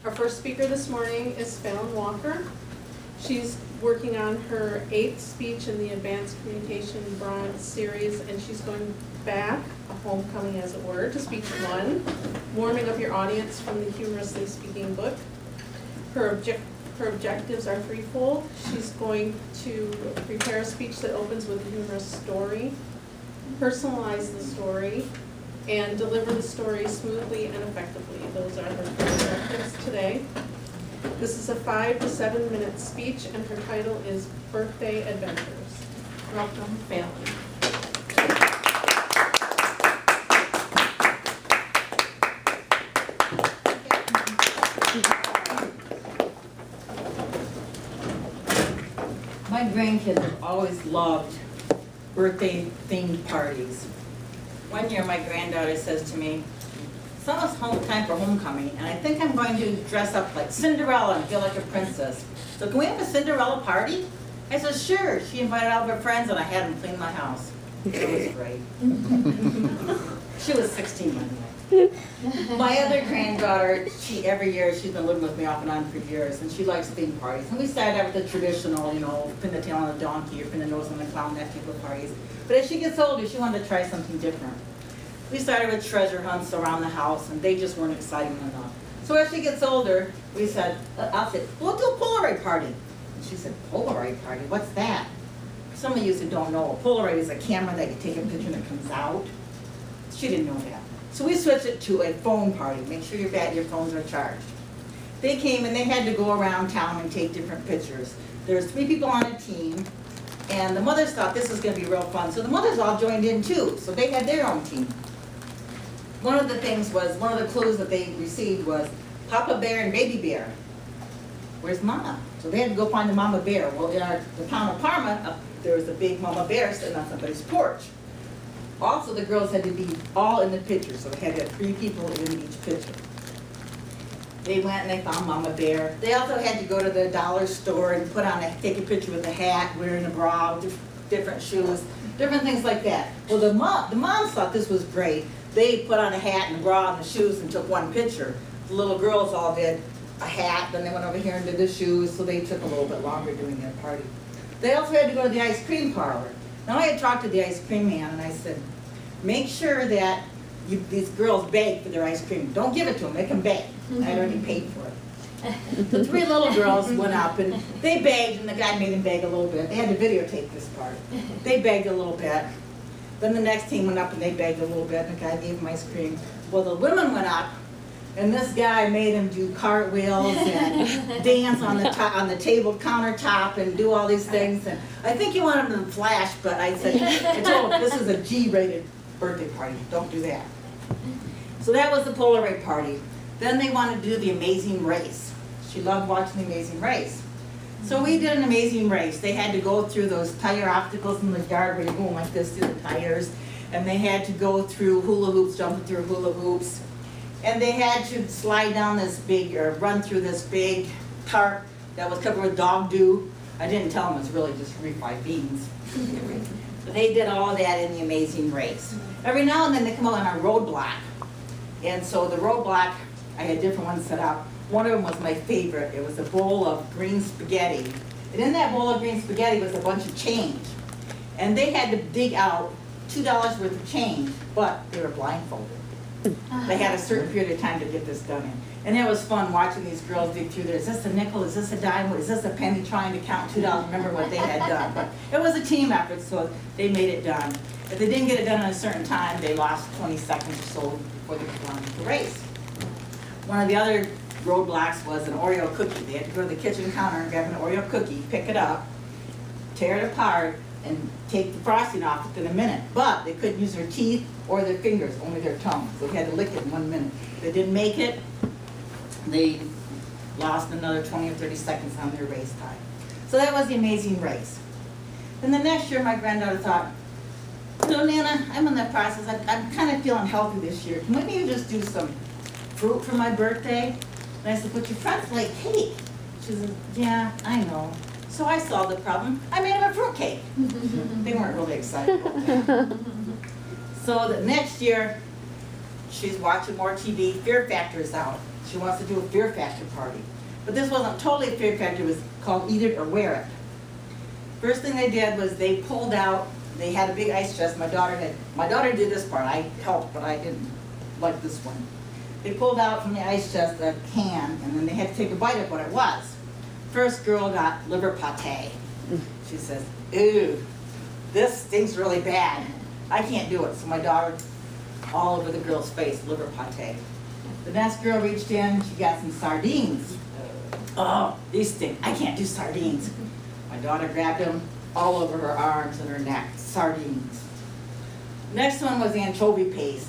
Our first speaker this morning is Fallon Walker. She's working on her 8th speech in the Advanced Communication Bronze Series, and she's going back, a homecoming as it were, to speech 1, warming up your audience from the Humorously Speaking book. Her objectives are threefold. She's going to prepare a speech that opens with a humorous story, personalize the story, and deliver the story smoothly and effectively. Those are her objectives today. This is a 5 to 7 minute speech, and her title is Birthday Adventures. Welcome, Fallon. My grandkids have always loved birthday-themed parties. One year, my granddaughter says to me, "It's almost time for homecoming, and I think I'm going to dress up like Cinderella and feel like a princess. So can we have a Cinderella party?" I said, "Sure." She invited all of her friends, and I had them clean my house. It was great. She was 16 anyway. My other granddaughter, every year she's been living with me off and on for years, and she likes theme parties. And we started out with the traditional, pin the tail on a donkey or pin the nose on a clown, that type of parties. But as she gets older, she wanted to try something different. We started with treasure hunts around the house, and they just weren't exciting enough. So as she gets older, we said, I'll say, "We'll do a Polaroid party." And she said, "Polaroid party? What's that?" Some of you who don't know, a Polaroid is a camera that you take a picture and it comes out. She didn't know that. So we switched it to a phone party. Make sure your phones are charged. They came and they had to go around town and take different pictures. There's 3 people on a team, and the mothers thought this was going to be real fun. So the mothers all joined in too. So they had their own team. One of the clues that they received was Papa Bear and Baby Bear. Where's Mama? So they had to go find the Mama Bear. Well, in the town of Parma, there was a big Mama Bear sitting on somebody's porch. Also, the girls had to be all in the picture, so they had to have 3 people in each picture. They went and they found Mama Bear. They also had to go to the dollar store and take a picture with a hat, wearing a bra, different shoes, different things like that. Well, the moms thought this was great. They put on a hat and a bra and the shoes and took one picture. The little girls all did a hat, then they went over here and did the shoes, so they took a little bit longer doing their party. They also had to go to the ice cream parlor. Now I had talked to the ice cream man and I said, "Make sure that these girls beg for their ice cream. Don't give it to them, make them beg." I already paid for it. The 3 little girls went up and they begged, and the guy made them beg a little bit. They had to videotape this part. They begged a little bit. Then the next team went up and they begged a little bit, and the guy gave them ice cream. Well, the women went up, and this guy made them do cartwheels and dance on the table countertop and do all these things. And I think he wanted them to flash, but I told him, "This is a G-rated birthday party. Don't do that." So that was the Polaroid party. Then they wanted to do the Amazing Race. She loved watching the Amazing Race. So we did an Amazing Race. They had to go through those tire obstacles in the yard where you're going like this through the tires. And they had to go through hula hoops, jumping through hula hoops. And they had to slide down run through this big tarp that was covered with dog dew. I didn't tell them it was really just refried beans. But they did all of that in the Amazing Race. Every now and then they come out on a roadblock. And so the roadblock, I had different ones set up. One of them was my favorite. It was a bowl of green spaghetti. And in that bowl of green spaghetti was a bunch of change. And they had to dig out $2 worth of change, but they were blindfolded. They had a certain period of time to get this done in. And it was fun watching these girls dig through there. Is this a nickel? Is this a dime? Is this a penny? Trying to count $2. Remember what they had done. But it was a team effort, so they made it done. If they didn't get it done in a certain time, they lost 20 seconds or so before they could run the race. One of the other roadblocks was an Oreo cookie. They had to go to the kitchen counter and grab an Oreo cookie, pick it up, tear it apart, and take the frosting off within a minute. But they couldn't use their teeth or their fingers, only their tongue. So they had to lick it in 1 minute. If they didn't make it, they lost another 20 or 30 seconds on their race time. So that was the Amazing Race. Then the next year, my granddaughter thought, Nana, I'm in that process. I'm kind of feeling healthy this year. Can we maybe just do some fruit for my birthday? And I said, but your friends like cake. She said, yeah, I know. So I solved the problem. I made them a fruit cake. They weren't really excited about that. So the next year, she's watching more TV. Fear Factor is out. She wants to do a Fear Factor party. But this wasn't totally a Fear Factor, it was called Eat It or Wear It. First thing they did was they pulled out, they had a big ice chest. My daughter did this part. I helped, but I didn't like this one. They pulled out from the ice chest a can, and then they had to take a bite of what it was. First girl got liver pate. She says, "Ooh, this stinks really bad. I can't do it." So my daughter, all over the girl's face, liver pate. The next girl reached in, she got some sardines. "Oh, these stink. I can't do sardines." My daughter grabbed them all over her arms and her neck, sardines. Next one was anchovy paste.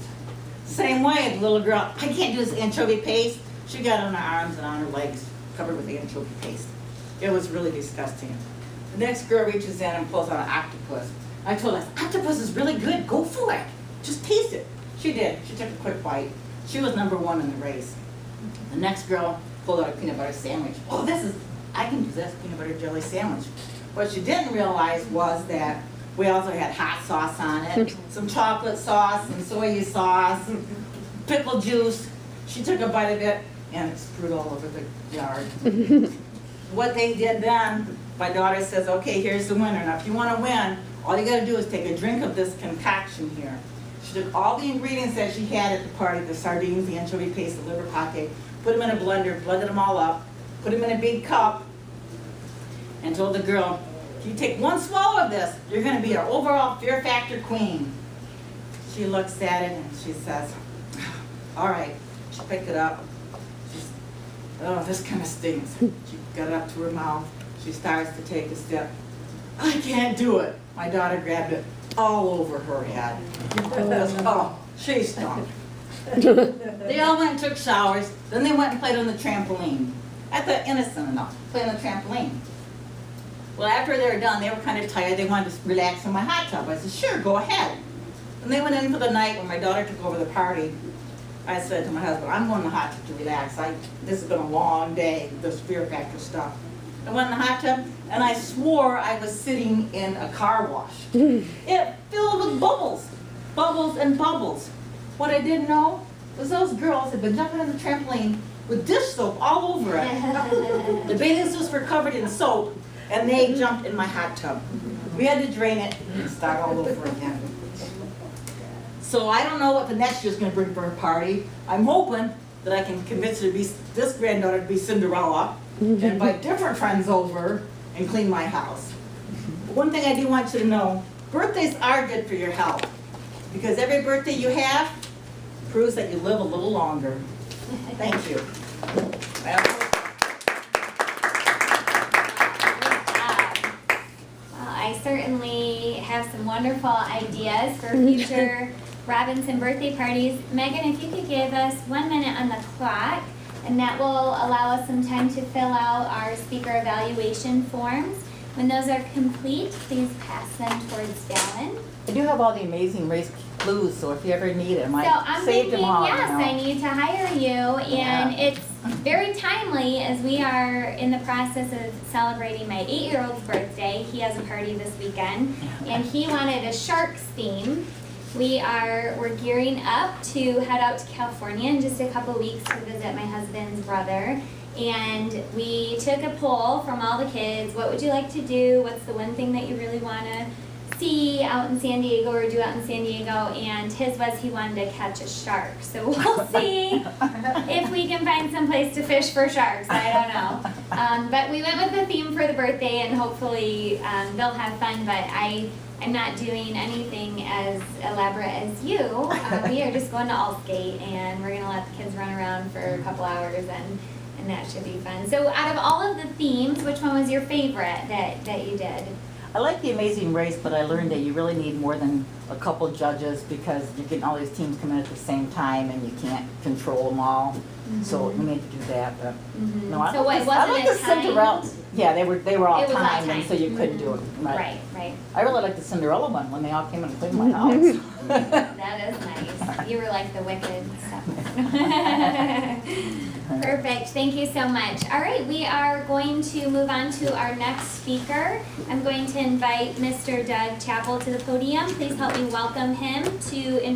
Same way, the little girl, "I can't do this anchovy paste." She got on her arms and on her legs, covered with anchovy paste. It was really disgusting. The next girl reaches in and pulls out an octopus. I told her, "Octopus is really good, go for it. Just taste it." She did, she took a quick bite. She was #1 in the race. The next girl pulled out a peanut butter sandwich. "Oh, I can do this peanut butter jelly sandwich." What she didn't realize was that we also had hot sauce on it, some chocolate sauce, some soy sauce, pickle juice. She took a bite of it and it spewed all over the yard. What they did then, my daughter says, "Okay, here's the winner. Now if you want to win, all you got to do is take a drink of this concoction here." She took all the ingredients that she had at the party, the sardines, the anchovy paste, the liver pate, put them in a blender, blended them all up, put them in a big cup, and told the girl, "If you take one swallow of this, you're going to be our overall Fear Factor queen." She looks at it and she says, "All right." She picked it up. She's, "Oh, this kind of stinks." She got it up to her mouth. She starts to take a sip. "I can't do it." My daughter grabbed it all over her head. Oh, she stunk. They all went and took showers. Then they went and played on the trampoline. I thought, innocent enough, play on the trampoline. Well, after they were done, they were kind of tired. They wanted to relax in my hot tub. I said, "Sure, go ahead." And they went in for the night. When my daughter took over the party, I said to my husband, "I'm going in the hot tub to relax. This has been a long day, this Fear Factor stuff." I went in the hot tub, and I swore I was sitting in a car wash. It filled with bubbles, bubbles and bubbles. What I didn't know was those girls had been jumping on the trampoline with dish soap all over it. The bathing suits were covered in soap, and they jumped in my hot tub. We had to drain it and start all over again. So I don't know what the next year's going to bring for her party. I'm hoping that I can convince her to be, this granddaughter to be Cinderella, and invite different friends over and clean my house. But one thing I do want you to know, birthdays are good for your health, because every birthday you have proves that you live a little longer. Thank you. I certainly have some wonderful ideas for future Robinson birthday parties. Megan, if you could give us 1 minute on the clock, and that will allow us some time to fill out our speaker evaluation forms. When those are complete, please pass them towards Dallin. I do have all the Amazing Race clues, so if you ever need them, So I'm saved thinking, them all. yes, I need to hire you, and it's very timely as we are in the process of celebrating my 8-year-old's birthday. He has a party this weekend, and he wanted a sharks theme. We're gearing up to head out to California in just a couple weeks to visit my husband's brother. And we took a poll from all the kids. What would you like to do? What's the one thing that you really want to see out in San Diego or do out in San Diego? And his was he wanted to catch a shark. So we'll see if we can find some place to fish for sharks. I don't know. But we went with the theme for the birthday, and hopefully they'll have fun. But I'm not doing anything as elaborate as you. We are just going to Allskate, and we're going to let the kids run around for a couple hours, and that should be fun. So out of all of the themes, which one was your favorite that you did? I like the Amazing Race, but I learned that you really need more than a couple judges because you're getting all these teams coming at the same time and you can't control them all. So we need to do that. But no, I So like wasn't the Cinderella. timed? Yeah, they were all It was all timed, and so timed. you couldn't do it. Right. I really like the Cinderella one when they all came and cleaned my house. That is nice. You were like the wicked stuff. Perfect. Thank you so much. All right, we are going to move on to our next speaker. I'm going to invite Mr. Doug Chappell to the podium. Please help me welcome him to